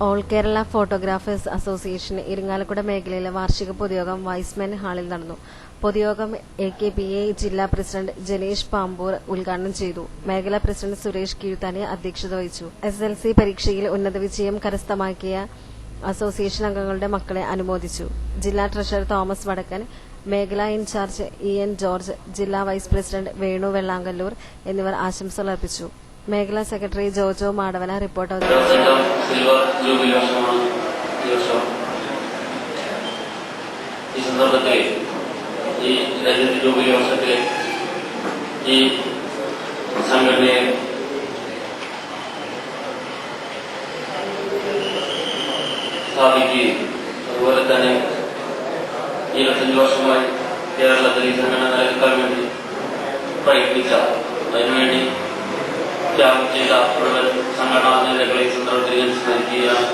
All Kerala photographers association Irinjalakuda മേഖലയിലെ വാർഷിക പൊതുയോഗം വൈസ്മെൻ ഹാളിൽ നടന്നു. പൊതുയോഗം AKPA ജില്ലാ പ്രസിഡന്റ് ജനീഷ് പാമ്പൂർ ഉദ്ഘാടനം ചെയ്തു. മേഖലാ പ്രസിഡന്റ് സുരേഷ് കീഴ്ത്താനി അധ്യക്ഷത വഹിച്ചു. SSLC പരീക്ഷയിൽ ഉന്നത വിജയം കരസ്ഥമാക്കിയ അസോസിയേഷൻ അംഗങ്ങളുടെ മക്കളെ അനുമോദിച്ചു. ജില്ലാ ട്രഷറർ തോമസ് വടക്കൻ, മേഖലാ ഇൻചാർജ് EN ജോർജ്, ജില്ലാ വൈസ് പ്രസിഡന്റ് വേണു വെള്ളാങ്കല്ലൂർ എന്നിവർ ആശംസകൾ അർപ്പിച്ചു. മേഖലാ സെക്രട്ടറി ജോജോ മാടവന റിപ്പോർട്ട് അവതരിപ്പിച്ചു. ഈ രജത ജൂബിലി വർഷത്തിലെ ഈ സംഘടനയെ സ്ഥാപിക്കുകയും അതുപോലെ തന്നെ 25 വർഷമായി കേരളത്തിൽ ഈ സംഘടന നിലനിൽക്കാൻ വേണ്ടി പ്രയത്നിച്ച അതിനുവേണ്ടി ത്യാഗം ചെയ്ത മുഴുവൻ സംഘടനാ നേതാക്കളെ സന്ദർഭത്തിൽ ഞാൻ സ്മരിക്കുകയാണ്.